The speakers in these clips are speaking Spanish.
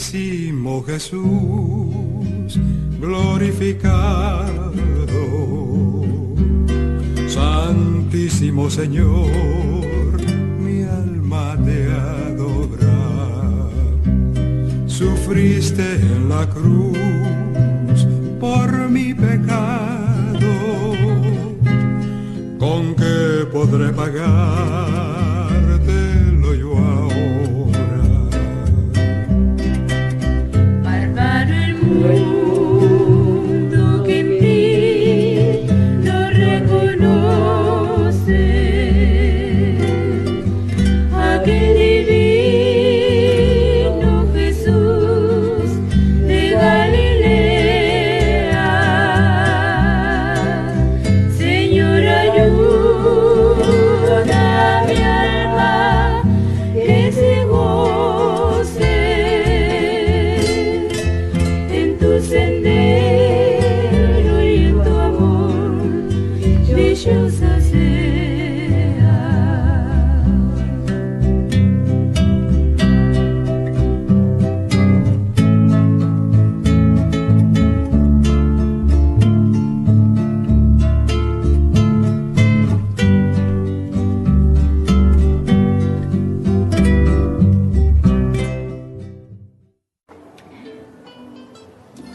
Santísimo Jesús, glorificado, Santísimo Señor, mi alma te adora. Sufriste en la cruz por mi pecado, ¿con qué podré pagártelo yo ahora? Bárbaro el mundo que en ti no reconoce aquel divino Jesús de Galilea. Señor, ayuda a mi alma que se goce en tu sendero y en tu amor, dichosa sea.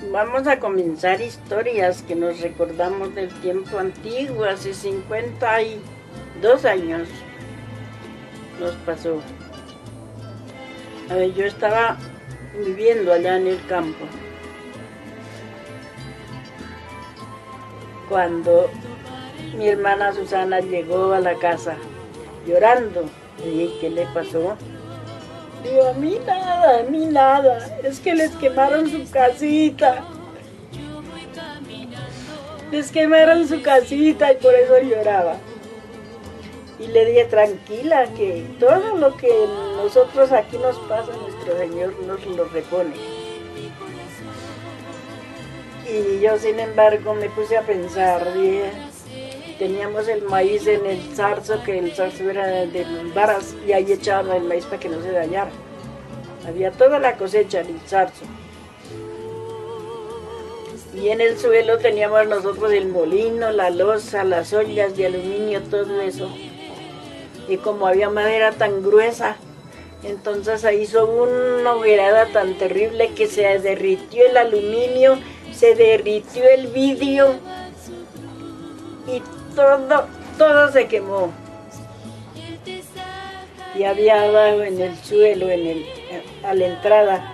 Vamos a comenzar historias que nos recordamos del tiempo antiguo, hace 52 años nos pasó. A ver, yo estaba viviendo allá en el campo cuando mi hermana Susana llegó a la casa llorando. Le dije, ¿qué le pasó? Digo, a mí nada, es que les quemaron su casita. Les quemaron su casita y por eso lloraba. Y le dije, tranquila, que todo lo que nosotros aquí nos pasa, nuestro Señor nos lo repone. Y yo, sin embargo, me puse a pensar, dije, teníamos el maíz en el zarzo, que el zarzo era de los varas, y ahí echaban el maíz para que no se dañara. Había toda la cosecha en el zarzo. Y en el suelo teníamos nosotros el molino, la loza, las ollas de aluminio, todo eso. Y como había madera tan gruesa, entonces ahí hizo una hoguerada tan terrible que se derritió el aluminio, se derritió el vidrio y todo se quemó. Y había abajo en el suelo, a la entrada,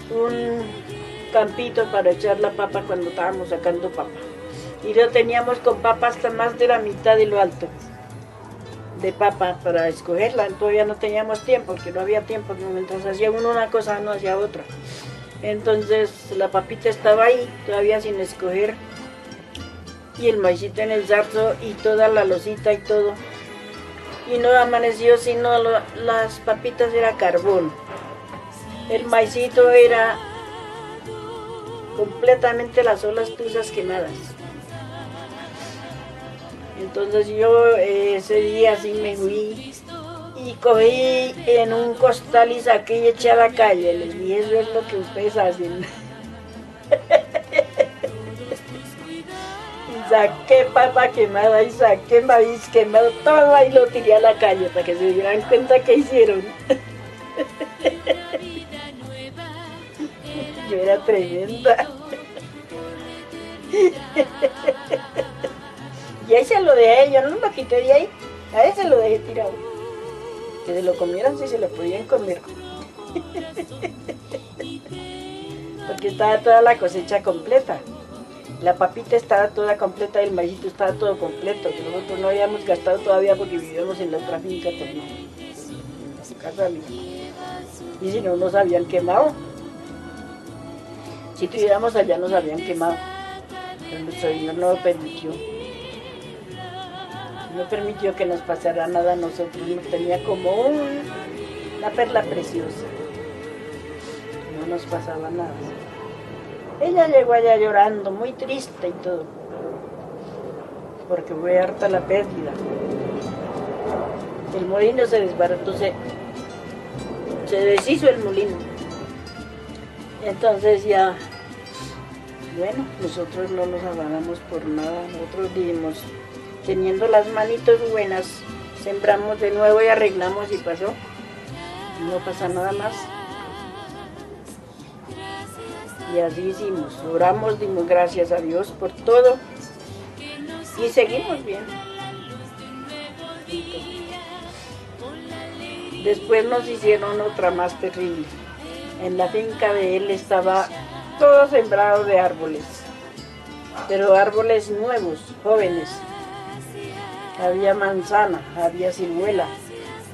un campito para echar la papa cuando estábamos sacando papa. Y lo teníamos con papa hasta más de la mitad de lo alto de papa para escogerla. Todavía no teníamos tiempo, porque no había tiempo, mientras hacía uno una cosa no hacía otra. Entonces la papita estaba ahí, todavía sin escoger, y el maicito en el zarzo y toda la losita y todo. Y no amaneció sino las papitas era carbón. El maicito era completamente las olas tuzas quemadas. Entonces yo ese día así me fui y cogí en un costal y saqué y eché a la calle. Les dije, eso es lo que ustedes hacen. Y saqué papa quemada y saqué maíz quemado, todo ahí lo tiré a la calle para que se dieran cuenta que hicieron. Yo era tremenda. Y ahí se lo dejé, yo no lo quité de ahí, a ese lo dejé tirado. Que se lo comieran si se lo podían comer. Porque estaba toda la cosecha completa. La papita estaba toda completa, el maízito estaba todo completo, que nosotros no habíamos gastado todavía porque vivíamos en la otra finca, pues no, en la casa mía. Y si no, nos habían quemado. Si estuviéramos allá, nos habían quemado. Pero nuestro Señor no lo permitió. No permitió que nos pasara nada a nosotros, nos tenía como una perla preciosa. No nos pasaba nada. Ella llegó allá llorando, muy triste y todo, porque fue harta la pérdida. El molino se desbarató, se se deshizo el molino. Entonces ya, bueno, nosotros no nos afanamos por nada, nosotros dijimos, teniendo las manitos buenas, sembramos de nuevo y arreglamos y pasó. No pasa nada más. Y así hicimos, oramos, dimos gracias a Dios por todo y seguimos bien. Después nos hicieron otra más terrible. En la finca de él estaba todo sembrado de árboles, pero árboles nuevos, jóvenes. Había manzana, había ciruela,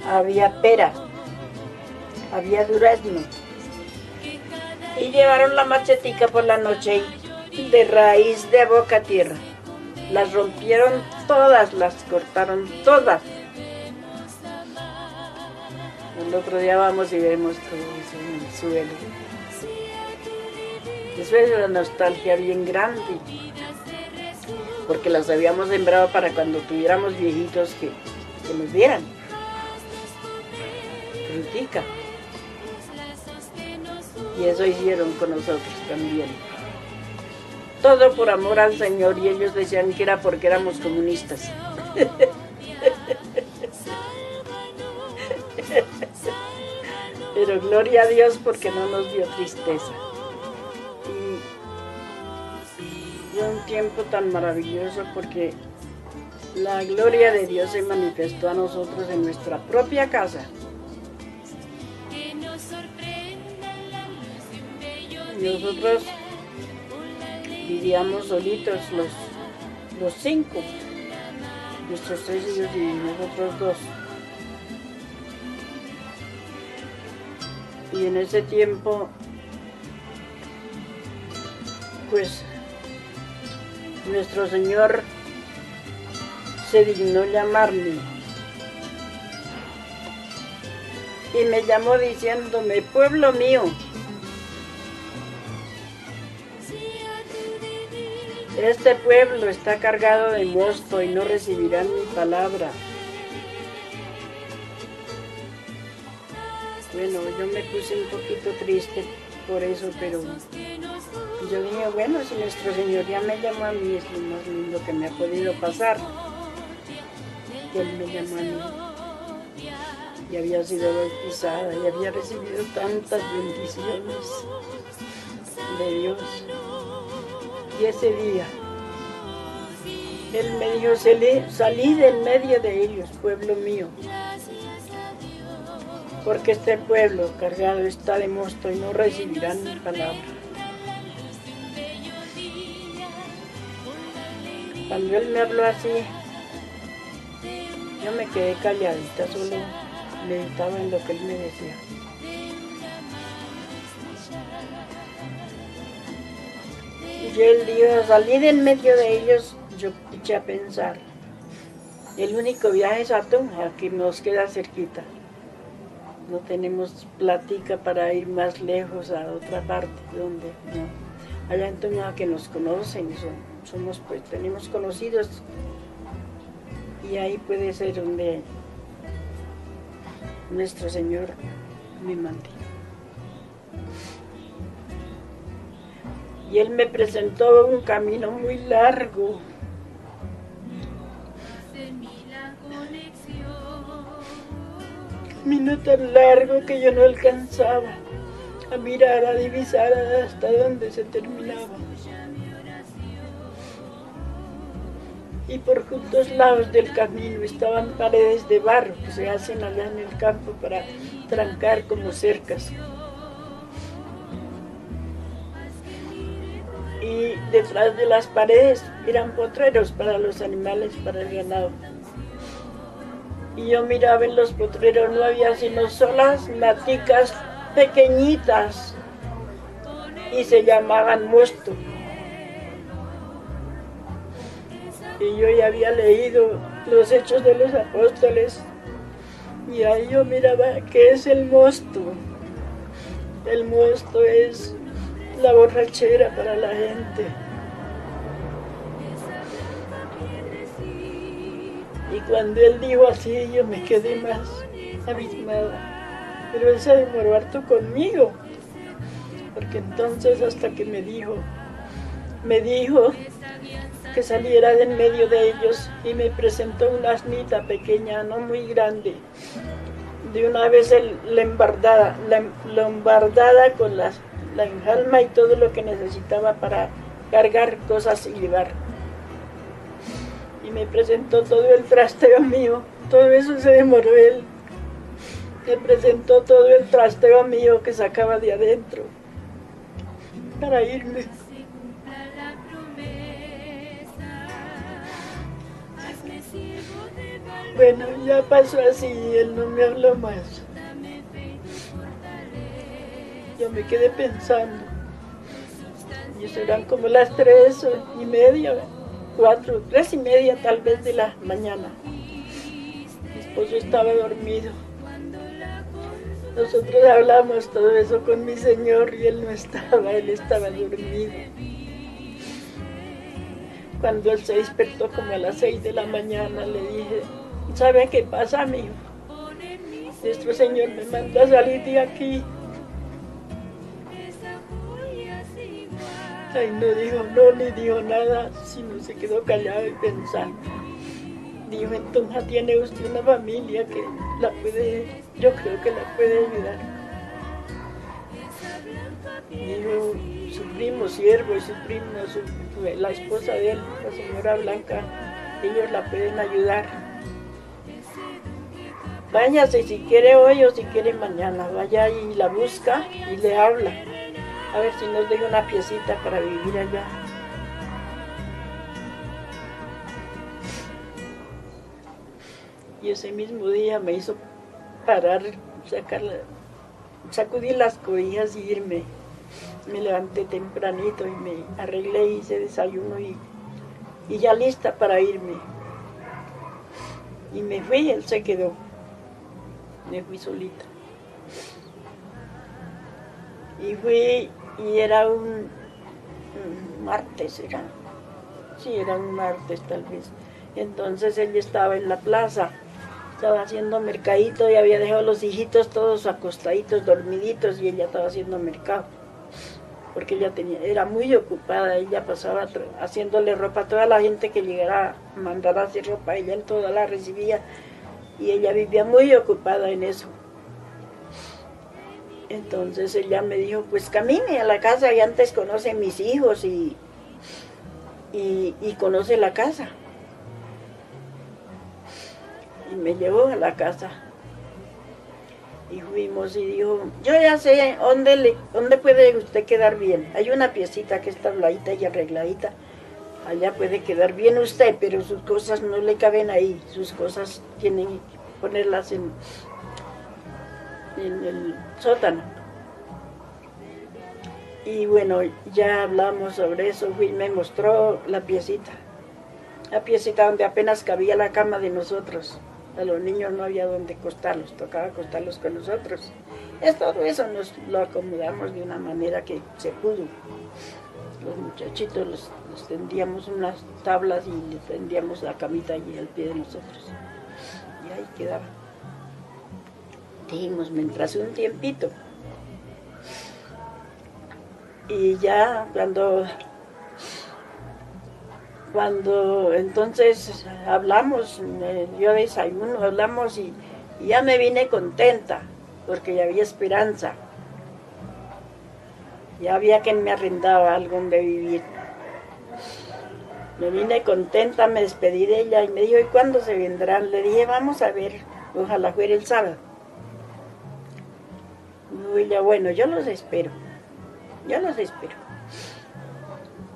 había pera, había durazno. Y llevaron la machetica por la noche y de raíz de boca a tierra. Las rompieron todas, las cortaron todas. El otro día vamos y vemos todo eso en el suelo. Eso es una nostalgia bien grande, porque las habíamos sembrado para cuando tuviéramos viejitos que nos dieran frutica. Y eso hicieron con nosotros también. Todo por amor al Señor, y ellos decían que era porque éramos comunistas. Pero gloria a Dios porque no nos dio tristeza. Y fue un tiempo tan maravilloso porque la gloria de Dios se manifestó a nosotros en nuestra propia casa. Nosotros vivíamos solitos los 5, nuestros 3 hijos y nosotros 2. Y en ese tiempo, pues, nuestro Señor se dignó llamarme. Y me llamó diciéndome, pueblo mío, este pueblo está cargado de mosto y no recibirán mi palabra. Bueno, yo me puse un poquito triste por eso, pero yo dije, bueno, si nuestro Señor ya me llamó a mí, es lo más lindo que me ha podido pasar. Que Él me llamó a mí. Y había sido bautizada y había recibido tantas bendiciones de Dios. Y ese día, Él me dijo, salí del medio de ellos, pueblo mío. Porque este pueblo cargado está de mosto y no recibirán mi palabra. Cuando Él me habló así, yo me quedé calladita, solo meditaba en lo que Él me decía. Y Él dijo, salí del medio de ellos, yo eché a pensar. El único viaje es a Tunja, que nos queda cerquita. No tenemos plática para ir más lejos a otra parte, donde no. Allá en Tunja que nos conocen, somos pues, tenemos conocidos y ahí puede ser donde nuestro Señor me mande. Y Él me presentó un camino muy largo. Camino tan largo que yo no alcanzaba a mirar, a divisar hasta donde se terminaba. Y por juntos lados del camino estaban paredes de barro que se hacen allá en el campo para trancar como cercas. Y detrás de las paredes eran potreros para los animales, para el ganado. Y yo miraba en los potreros, no había sino solas maticas pequeñitas y se llamaban mosto. Y yo ya había leído los Hechos de los Apóstoles y ahí yo miraba qué es el mosto. El mosto es la borrachera para la gente. Y cuando Él dijo así, yo me quedé más abismada. Pero él se demoró harto conmigo, porque entonces hasta que me dijo que saliera de en medio de ellos y me presentó una asnita pequeña, no muy grande. De una vez la embardada con la enjalma y todo lo que necesitaba para cargar cosas y llevar. Y me presentó todo el trasteo mío, todo eso se demoró él. Me presentó todo el trasteo mío que sacaba de adentro para irme. Bueno, ya pasó así y él no me habló más. Yo me quedé pensando. Y serán como las 3:30, 4, 3:30 tal vez de la mañana. Mi esposo estaba dormido. Nosotros hablamos todo eso con mi señor y él no estaba, él estaba dormido. Cuando él se despertó como a las 6 de la mañana, le dije, ¿sabe qué pasa, amigo? Nuestro Señor me mandó a salir de aquí. Ay, no dijo no, ni dijo nada, sino se quedó callado y pensando. Dijo, entonces tiene usted una familia que yo creo que la puede ayudar. Dijo, su primo Siervo y su prima, la esposa de él, la señora Blanca, ellos la pueden ayudar. Váyase si quiere hoy o si quiere mañana, vaya y la busca y le habla. A ver si nos deja una piecita para vivir allá. Y ese mismo día me hizo parar, sacudir las cobijas y irme. Me levanté tempranito y me arreglé, hice desayuno y ya lista para irme. Y me fui y él se quedó. Me fui solita. Y fui, y era un martes, era un martes tal vez. Entonces él estaba en la plaza, estaba haciendo mercadito y había dejado a los hijitos todos acostaditos, dormiditos, y ella estaba haciendo mercado. Porque ella era muy ocupada, ella pasaba haciéndole ropa a toda la gente que llegara a mandar a hacer ropa, ella en toda la recibía y ella vivía muy ocupada en eso. Entonces ella me dijo, pues camine a la casa y antes conoce a mis hijos y conoce la casa. Y me llevó a la casa. Y fuimos y dijo, yo ya sé dónde puede usted quedar bien. Hay una piecita que está tabladita y arregladita. Allá puede quedar bien usted, pero sus cosas no le caben ahí. Sus cosas tienen que ponerlas en el sótano. Y bueno, ya hablamos sobre eso. Me mostró la piecita donde apenas cabía la cama de nosotros. A los niños no había donde acostarlos, tocaba acostarlos con nosotros. Todo eso nos lo acomodamos de una manera que se pudo. Los muchachitos los tendíamos unas tablas y les tendíamos la camita allí al pie de nosotros. Y ahí quedaba. Dijimos, mientras un tiempito. Y ya cuando entonces hablamos, yo desayuno, hablamos y ya me vine contenta, porque ya había esperanza. Ya había quien me arrendaba algo donde vivir. Me vine contenta, me despedí de ella y me dijo, ¿y cuándo se vendrán? Le dije, vamos a ver, ojalá fuera el sábado. Y ella, bueno, yo los espero.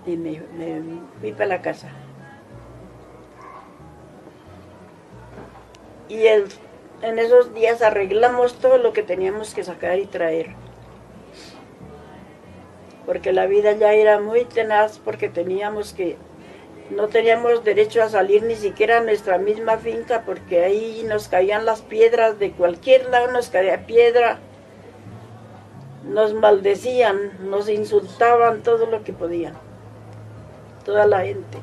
Y me fui para la casa. Y en esos días arreglamos todo lo que teníamos que sacar y traer. Porque la vida ya era muy tenaz, porque no teníamos derecho a salir ni siquiera a nuestra misma finca, porque ahí nos caían las piedras, de cualquier lado nos caía piedra. Nos maldecían, nos insultaban todo lo que podían, toda la gente.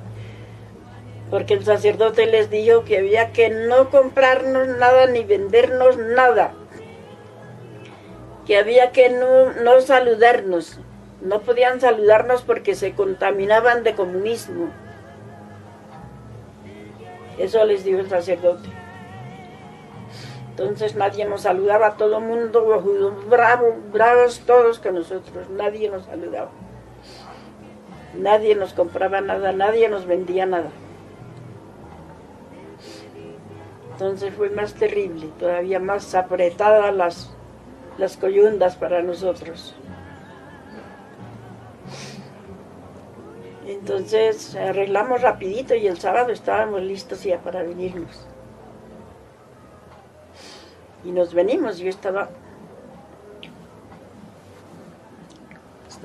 Porque el sacerdote les dijo que había que no comprarnos nada ni vendernos nada, que había que no saludarnos. No podían saludarnos porque se contaminaban de comunismo. Eso les dijo el sacerdote. Entonces nadie nos saludaba, todo el mundo bravos todos con nosotros, nadie nos saludaba. Nadie nos compraba nada, nadie nos vendía nada. Entonces fue más terrible, todavía más apretadas las coyundas para nosotros. Entonces arreglamos rapidito y el sábado estábamos listos ya para venirnos. Y nos venimos, yo estaba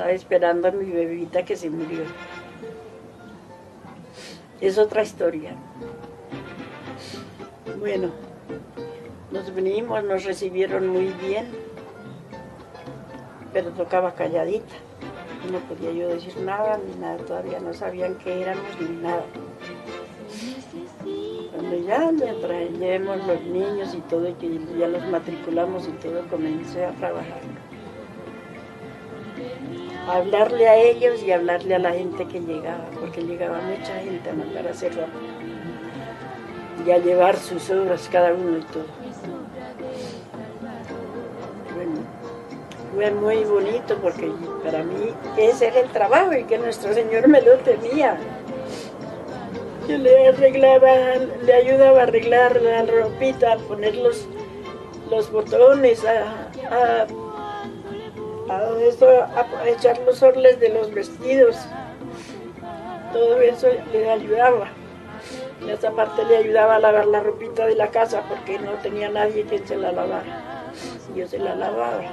esperando a mi bebita que se murió. Es otra historia. Bueno, nos venimos, nos recibieron muy bien, pero tocaba calladita. No podía yo decir nada, ni nada, todavía no sabían qué éramos ni nada. Cuando ya le traemos los niños y todo, y que ya los matriculamos y todo, comencé a trabajar. A hablarle a ellos y a hablarle a la gente que llegaba, porque llegaba mucha gente a mandar a hacer ropa. Y a llevar sus obras cada uno y todo. Bueno, fue muy bonito porque para mí ese era el trabajo y que nuestro Señor me lo tenía. Yo le ayudaba a arreglar la ropita, a poner los botones, a echar los orles de los vestidos. Todo eso le ayudaba. En esa parte le ayudaba a lavar la ropita de la casa porque no tenía nadie que se la lavara. Yo se la lavaba.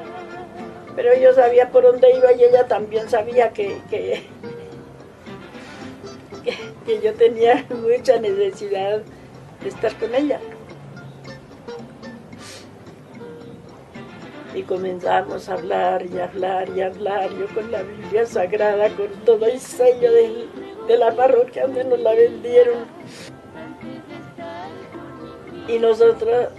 Pero yo sabía por dónde iba y ella también sabía que yo tenía mucha necesidad de estar con ella. Y comenzamos a hablar y hablar y hablar, yo con la Biblia Sagrada, con todo el sello de la parroquia donde nos la vendieron. Y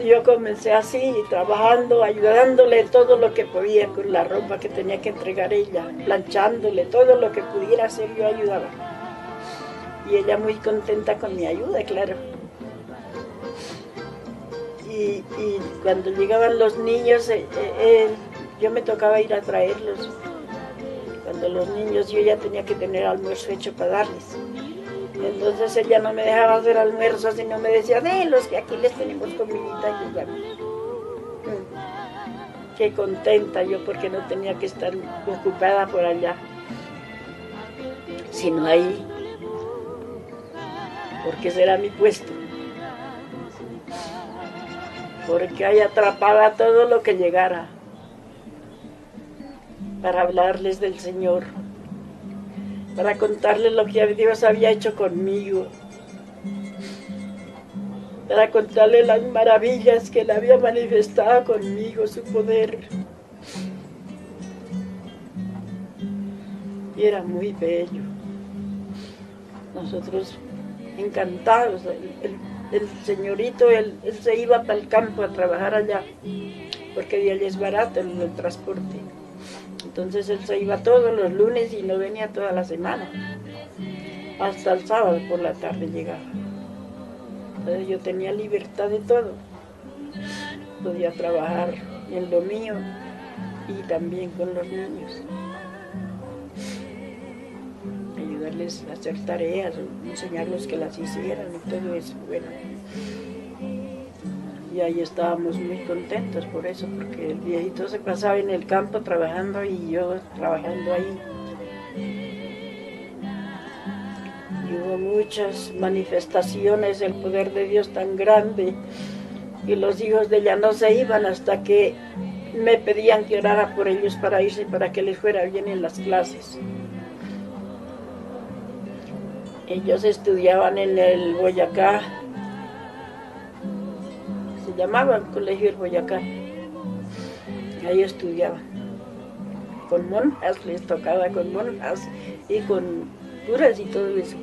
yo comencé así, trabajando, ayudándole todo lo que podía con la ropa que tenía que entregar ella, planchándole, todo lo que pudiera hacer yo ayudaba. Y ella muy contenta con mi ayuda, claro. Y cuando llegaban los niños, yo me tocaba ir a traerlos. Cuando los niños, yo ya tenía que tener almuerzo hecho para darles. Entonces ella no me dejaba hacer almuerzo, sino me decía, los que aquí les tenemos comidita. Y ya. Qué contenta yo, porque no tenía que estar ocupada por allá, sino ahí, porque ese era mi puesto. Porque ahí atrapaba todo lo que llegara para hablarles del Señor, para contarles lo que Dios había hecho conmigo, para contarles las maravillas que Él había manifestado conmigo, su poder. Y era muy bello. Nosotros encantados. El señorito, él se iba para el campo a trabajar allá, porque de allá es barato el transporte. Entonces él se iba todos los lunes y no venía toda la semana. Hasta el sábado por la tarde llegaba. Entonces yo tenía libertad de todo. Podía trabajar en lo mío y también con los niños. Ayudarles a hacer tareas, enseñarles que las hicieran y todo eso. Bueno, y ahí estábamos muy contentos por eso, porque el viejito se pasaba en el campo trabajando y yo trabajando ahí. Y hubo muchas manifestaciones del poder de Dios tan grande, y los hijos de ella no se iban hasta que me pedían que orara por ellos para irse, para que les fuera bien en las clases. Ellos estudiaban en el Boyacá, se llamaba el Colegio del Boyacá. Ahí estudiaban. Con monjas, les tocaba con monjas y con curas y todo eso.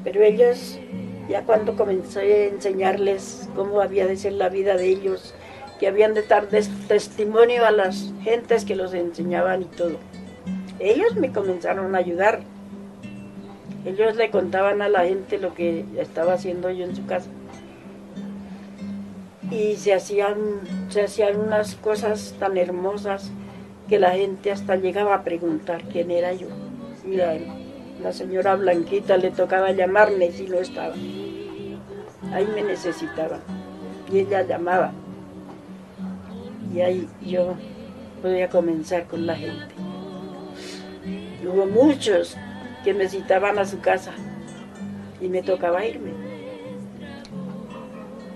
Pero ellos, ya cuando comencé a enseñarles cómo había de ser la vida de ellos que habían de dar testimonio a las gentes que los enseñaban y todo. Ellos me comenzaron a ayudar. Ellos le contaban a la gente lo que estaba haciendo yo en su casa. Y se hacían unas cosas tan hermosas que la gente hasta llegaba a preguntar quién era yo. Mira, la señora Blanquita le tocaba llamarme si no estaba. Ahí me necesitaba. Y ella llamaba. Y ahí yo podía comenzar con la gente. Hubo muchos que me citaban a su casa y me tocaba irme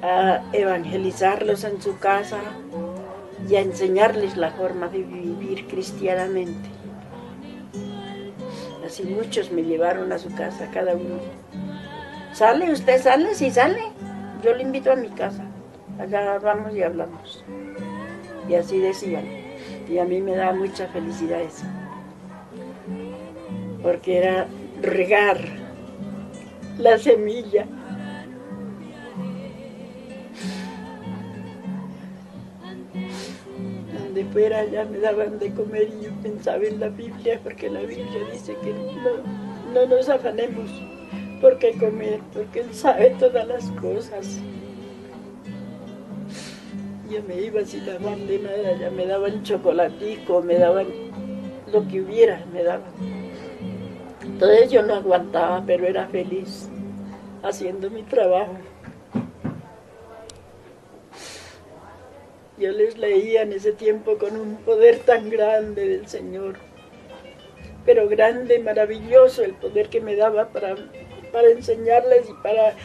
a evangelizarlos en su casa y a enseñarles la forma de vivir cristianamente. Así muchos me llevaron a su casa, cada uno. ¿Sale? ¿Usted sale? Sí sale. Yo le invito a mi casa. Allá vamos y hablamos. Y así decían. Y a mí me daba mucha felicidad eso. Porque era regar la semilla. Donde fuera ya me daban de comer y yo pensaba en la Biblia, porque la Biblia dice que no nos afanemos por qué comer, porque Él sabe todas las cosas. Yo me iba sin daban de nada, ya me daban chocolatico, me daban lo que hubiera, me daban. Entonces yo no aguantaba, pero era feliz haciendo mi trabajo. Yo les leía en ese tiempo con un poder tan grande del Señor, pero grande, maravilloso el poder que me daba para enseñarles y para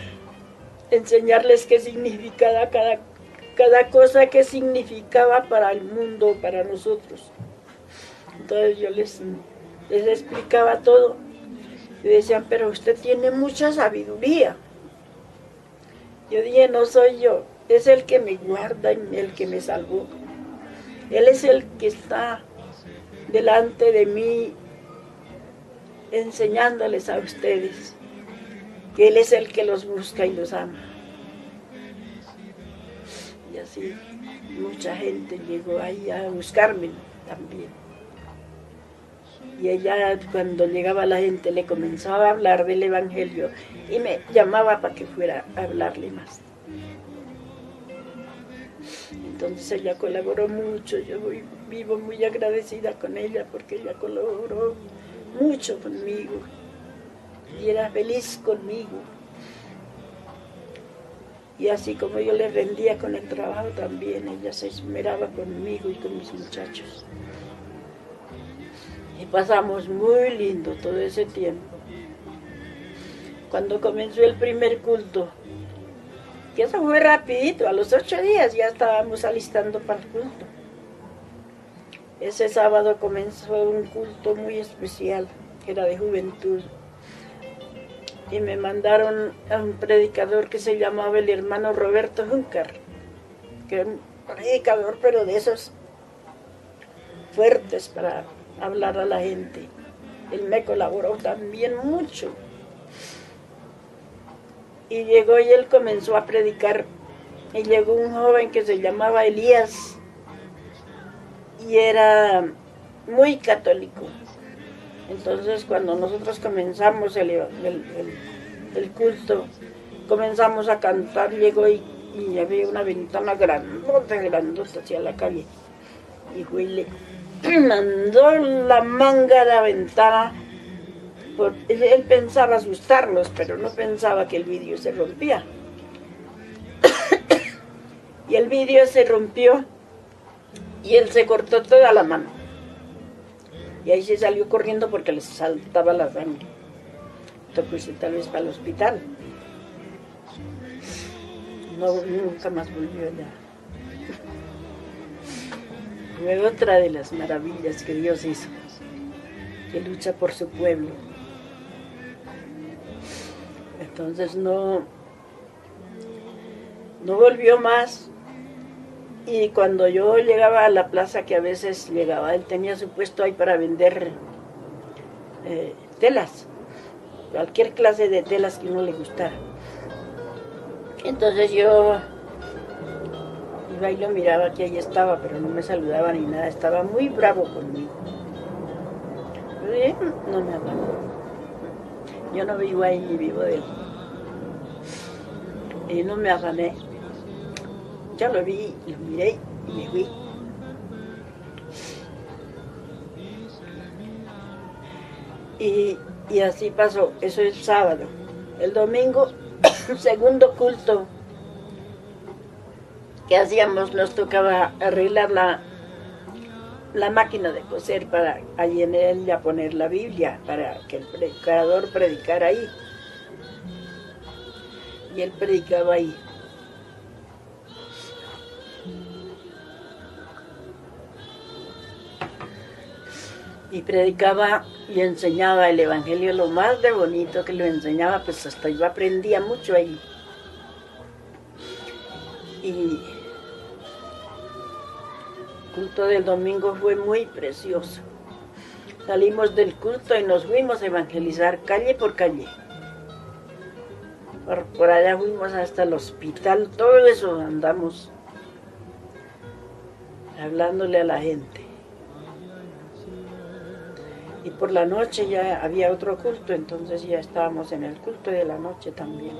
enseñarles qué significaba cada cosa, qué significaba para el mundo, para nosotros. Entonces yo les explicaba todo. Y decían, pero usted tiene mucha sabiduría. Yo dije, no soy yo, es el que me guarda y el que me salvó. Él es el que está delante de mí enseñándoles a ustedes que Él es el que los busca y los ama. Y así mucha gente llegó ahí a buscarme también. Y ella, cuando llegaba la gente, le comenzaba a hablar del Evangelio y me llamaba para que fuera a hablarle más. Entonces ella colaboró mucho, yo vivo muy agradecida con ella porque ella colaboró mucho conmigo y era feliz conmigo. Y así como yo le rendía con el trabajo también, ella se esmeraba conmigo y con mis muchachos. Y pasamos muy lindo todo ese tiempo. Cuando comenzó el primer culto, que eso fue rapidito, a los 8 días ya estábamos alistando para el culto. Ese sábado comenzó un culto muy especial, que era de juventud. Y me mandaron a un predicador que se llamaba el hermano Roberto Juncar, que era un predicador, pero de esos fuertes para hablar a la gente. Él me colaboró también mucho. Y llegó y él comenzó a predicar. Y llegó un joven que se llamaba Elías y era muy católico. Entonces cuando nosotros comenzamos el culto, comenzamos a cantar, llegó y había una ventana grandota hacia la calle. Y fue y le mandó la manga a la ventana. Él pensaba asustarnos, pero no pensaba que el vidrio se rompía. Y el vidrio se rompió y él se cortó toda la mano. Y ahí se salió corriendo porque le saltaba la sangre. Entonces tal vez para el hospital. No, nunca más volvió allá. Fue otra de las maravillas que Dios hizo, que lucha por su pueblo. Entonces no volvió más. Y cuando yo llegaba a la plaza, que a veces llegaba, él tenía su puesto ahí para vender telas, cualquier clase de telas que uno le gustara. Entonces yo Iba y lo miraba que ahí estaba, pero no me saludaba ni nada, estaba muy bravo conmigo. Pero él no me hablaba. Yo no vivo ahí ni vivo de él. Y no me afané. Yo lo vi, lo miré y me fui. Y así pasó, eso es sábado. El domingo, segundo culto que hacíamos, nos tocaba arreglar la máquina de coser para allí en ella poner la Biblia, para que el predicador predicara ahí. Y él predicaba ahí. Y predicaba y enseñaba el Evangelio, lo más de bonito que lo enseñaba, pues hasta yo aprendía mucho ahí. Y el culto del domingo fue muy precioso. Salimos del culto y nos fuimos a evangelizar calle por calle. Por allá fuimos hasta el hospital, todo eso andamos hablándole a la gente. Y por la noche ya había otro culto, entonces ya estábamos en el culto de la noche también.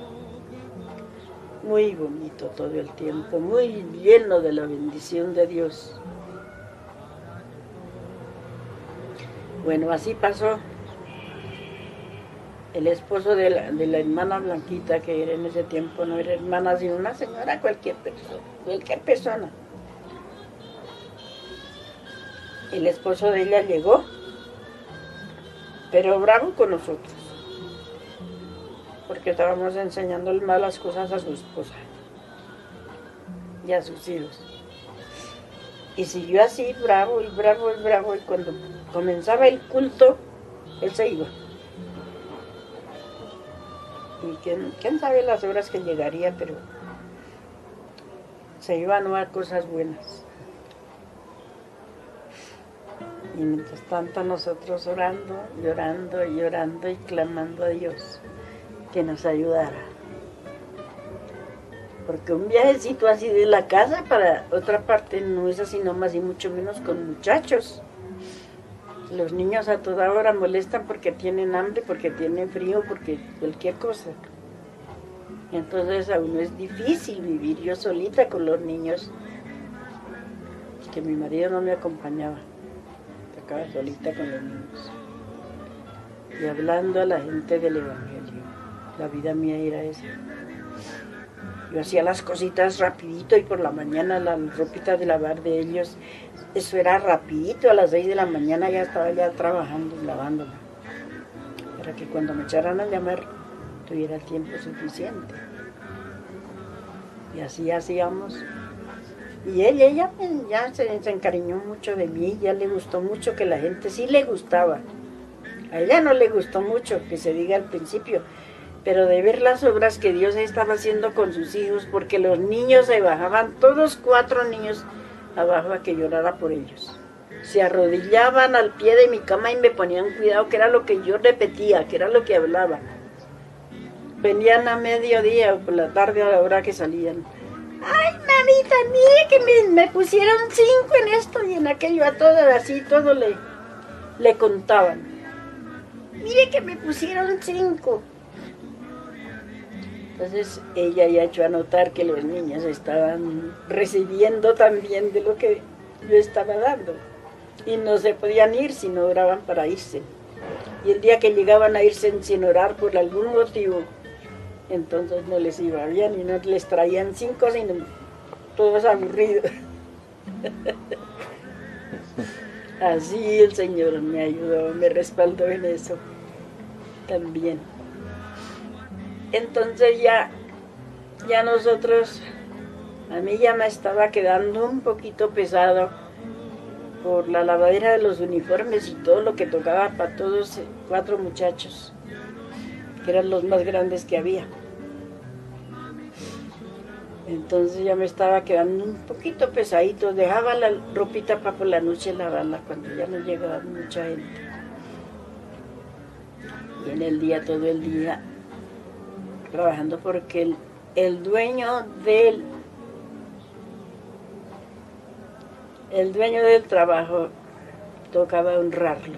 Muy bonito todo el tiempo, muy lleno de la bendición de Dios. Bueno, así pasó. El esposo de la hermana Blanquita, que era en ese tiempo, no era hermana, sino una señora, cualquier persona. El esposo de ella llegó, pero bravo con nosotros, porque estábamos enseñando malas cosas a su esposa y a sus hijos. Y siguió así, bravo y bravo y bravo, y cuando comenzaba el culto, él se iba. Y quién sabe las horas que llegaría, pero se iba no a cosas buenas. Y mientras tanto nosotros orando, llorando y llorando y clamando a Dios que nos ayudara. Porque un viajecito así de la casa para otra parte no es así nomás, y mucho menos con muchachos. Los niños a toda hora molestan porque tienen hambre, porque tienen frío, porque cualquier cosa. Entonces a uno es difícil vivir yo solita con los niños, que mi marido no me acompañaba. Acaba solita con los niños y hablando a la gente del Evangelio. La vida mía era esa. Yo hacía las cositas rapidito y por la mañana la ropita de lavar de ellos, eso era rapidito, a las 6 de la mañana ya estaba ya trabajando y lavándola, para que cuando me echaran a llamar tuviera el tiempo suficiente. Y así hacíamos. Y ella ya se encariñó mucho de mí, ya le gustó mucho, que la gente sí le gustaba. A ella no le gustó mucho, que se diga al principio, pero de ver las obras que Dios estaba haciendo con sus hijos, porque los niños se bajaban, todos 4 niños abajo a que llorara por ellos. Se arrodillaban al pie de mi cama y me ponían cuidado, que era lo que yo repetía, que era lo que hablaba. Venían a mediodía o por la tarde a la hora que salían. Ay, mamita, mire que me pusieron 5 en esto y en aquello, a todo así, todo le contaban. Mire que me pusieron 5. Entonces ella ya echó a notar que los niños estaban recibiendo también de lo que yo estaba dando. Y no se podían ir si no oraban para irse. Y el día que llegaban a irse sin orar por algún motivo, entonces no les iba bien y no les traían 5, sino todos aburridos. Así el Señor me ayudó, me respaldó en eso también. Entonces ya nosotros, a mí ya me estaba quedando un poquito pesado por la lavadera de los uniformes y todo lo que tocaba para todos 4 muchachos, que eran los más grandes que había. Entonces ya me estaba quedando un poquito pesadito, dejaba la ropita para por la noche lavarla cuando ya no llegaba mucha gente. Y en el día, todo el día, trabajando porque el dueño el dueño del trabajo tocaba honrarlo.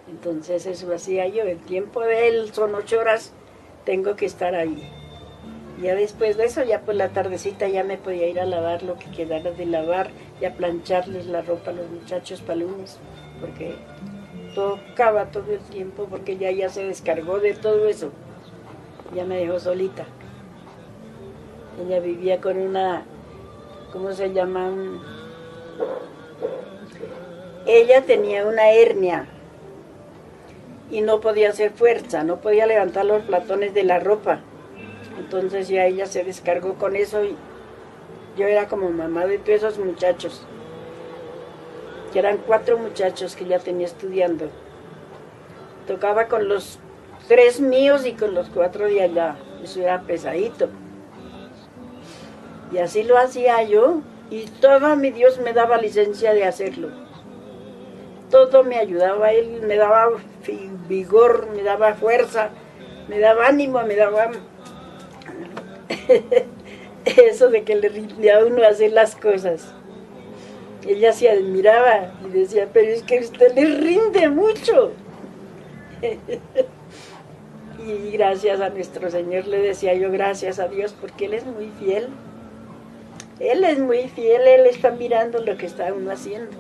Entonces eso hacía yo, el tiempo de él son 8 horas, tengo que estar ahí. Ya después de eso, ya por la tardecita ya me podía ir a lavar lo que quedara de lavar y a plancharles la ropa a los muchachos para lunes, porque tocaba todo el tiempo, porque ya se descargó de todo eso. Ya me dejó solita. Ella vivía con una, ¿cómo se llama? Ella tenía una hernia y no podía hacer fuerza, no podía levantar los platones de la ropa. Entonces ya ella se descargó con eso y yo era como mamá de todos esos muchachos, que eran 4 muchachos que ya tenía estudiando. Tocaba con los 3 míos y con los 4 de allá, eso era pesadito. Y así lo hacía yo, y todo mi Dios me daba licencia de hacerlo. Todo me ayudaba, Él me daba vigor, me daba fuerza, me daba ánimo, me daba eso de que le rinde a uno hacer las cosas. Ella se admiraba y decía, pero es que a usted le rinde mucho. Y gracias a nuestro Señor le decía yo, gracias a Dios, porque Él es muy fiel. Él es muy fiel, Él está mirando lo que está uno haciendo.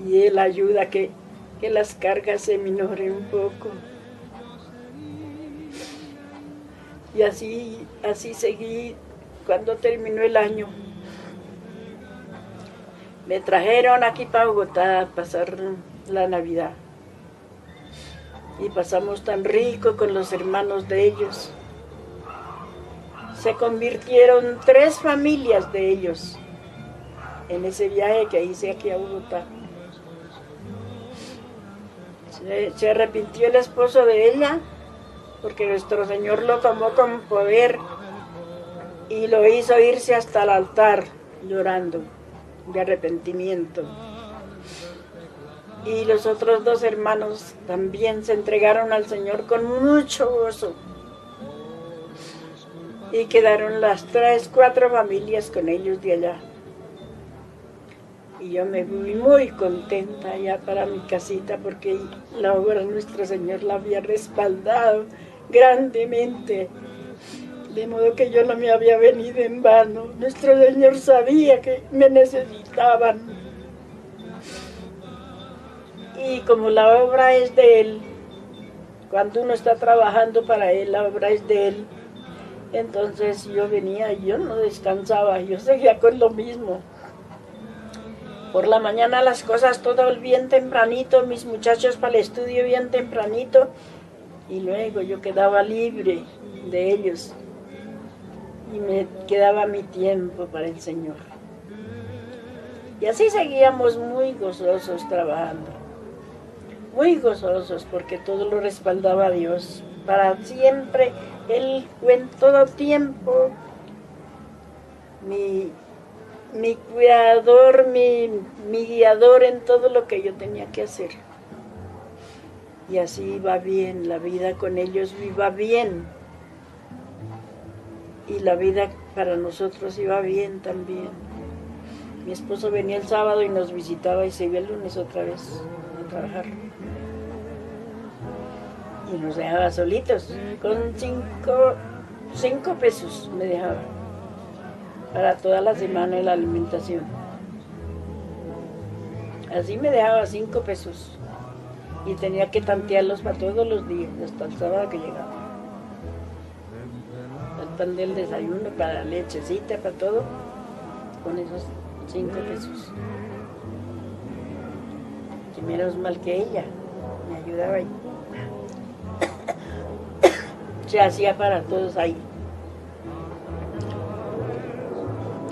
Y Él ayuda a que las cargas se minoren un poco. Y así seguí cuando terminó el año. Me trajeron aquí para Bogotá a pasar la Navidad. Y pasamos tan rico con los hermanos de ellos. Se convirtieron 3 familias de ellos en ese viaje que hice aquí a Bogotá. Se arrepintió el esposo de ella, porque nuestro Señor lo tomó con poder y lo hizo irse hasta el altar llorando de arrepentimiento. Y los otros 2 hermanos también se entregaron al Señor con mucho gozo. Y quedaron las 3, 4 familias con ellos de allá. Y yo me fui muy contenta ya para mi casita, porque la obra de nuestro Señor la había respaldado grandemente. De modo que yo no me había venido en vano. Nuestro Señor sabía que me necesitaban. Y como la obra es de Él, cuando uno está trabajando para Él, la obra es de Él. Entonces yo venía y yo no descansaba, yo seguía con lo mismo. Por la mañana las cosas todo bien tempranito, mis muchachos para el estudio bien tempranito, y luego yo quedaba libre de ellos y me quedaba mi tiempo para el Señor. Y así seguíamos muy gozosos trabajando, muy gozosos, porque todo lo respaldaba Dios. Para siempre, Él fue en todo tiempo mi cuidador, mi guiador en todo lo que yo tenía que hacer. Y así iba bien, la vida con ellos iba bien. Y la vida para nosotros iba bien también. Mi esposo venía el sábado y nos visitaba y se iba el lunes otra vez a trabajar. Y nos dejaba solitos, con 5 pesos me dejaba para toda la semana en la alimentación. Así me dejaba 5 pesos y tenía que tantearlos para todos los días, hasta el sábado que llegaba. El pan del desayuno, para la lechecita, para todo, con esos 5 pesos. Y menos mal que ella me ayudaba ahí. Se hacía para todos ahí.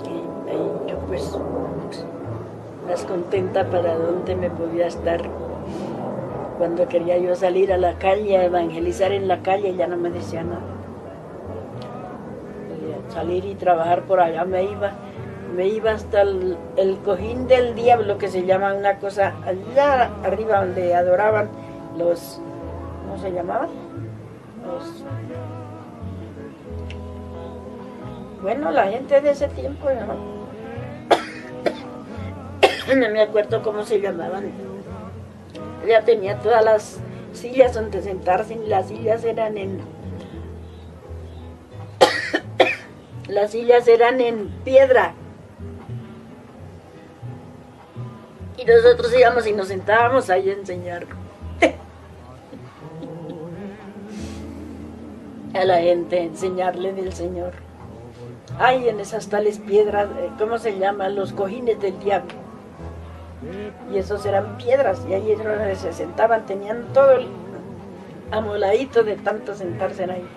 Y ahí yo pues más contenta para dónde me podía estar. Cuando quería yo salir a la calle, a evangelizar en la calle, ya no me decía nada. Salir y trabajar por allá me iba hasta el cojín del diablo, que se llama una cosa allá arriba donde adoraban los, ¿cómo se llamaban? Bueno, la gente de ese tiempo, no me acuerdo cómo se llamaban. Ya tenía todas las sillas donde sentarse, y las sillas eran en piedra. Y nosotros íbamos y nos sentábamos ahí a enseñar a la gente, enseñarle del Señor. Ay, en esas tales piedras, ¿cómo se llaman? Los cojines del diablo. Y esos eran piedras, y ahí ellos se sentaban, tenían todo el amoladito de tanto sentarse ahí.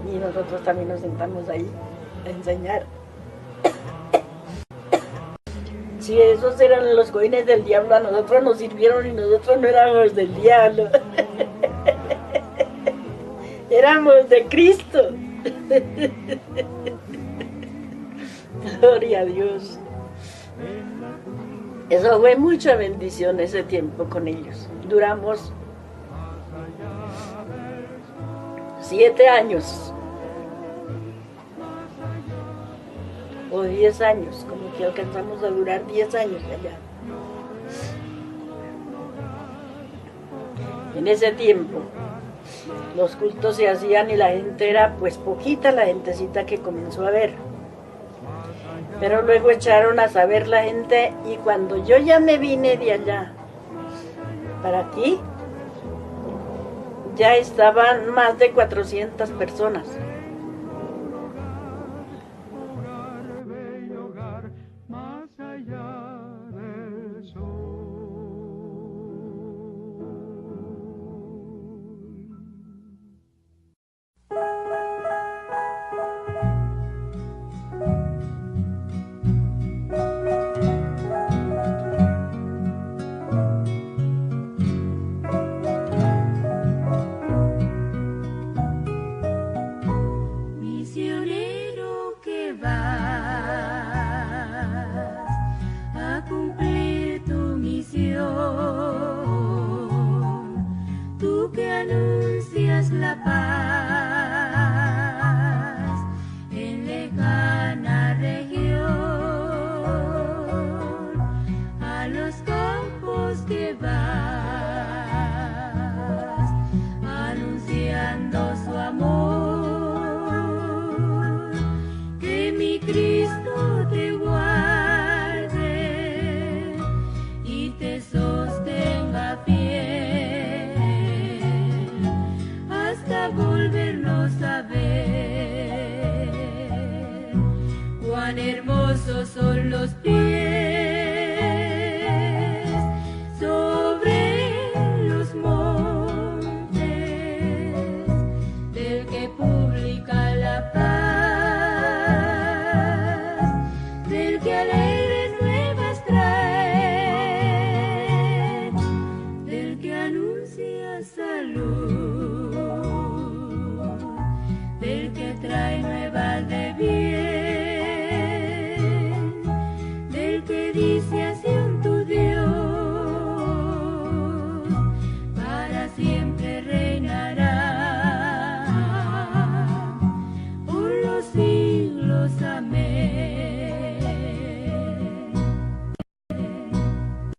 Y nosotros también nos sentamos ahí a enseñar. Si esos eran los cojines del diablo, a nosotros nos sirvieron y nosotros no éramos del diablo. Éramos de Cristo. Gloria a Dios. Eso fue mucha bendición ese tiempo con ellos. Duramos 7 años. O 10 años, como que alcanzamos a durar 10 años allá. En ese tiempo, los cultos se hacían y la gente era pues poquita, la gentecita que comenzó a ver. Pero luego echaron a saber la gente y cuando yo ya me vine de allá para aquí, ya estaban más de 400 personas. Cuán hermosos son los pies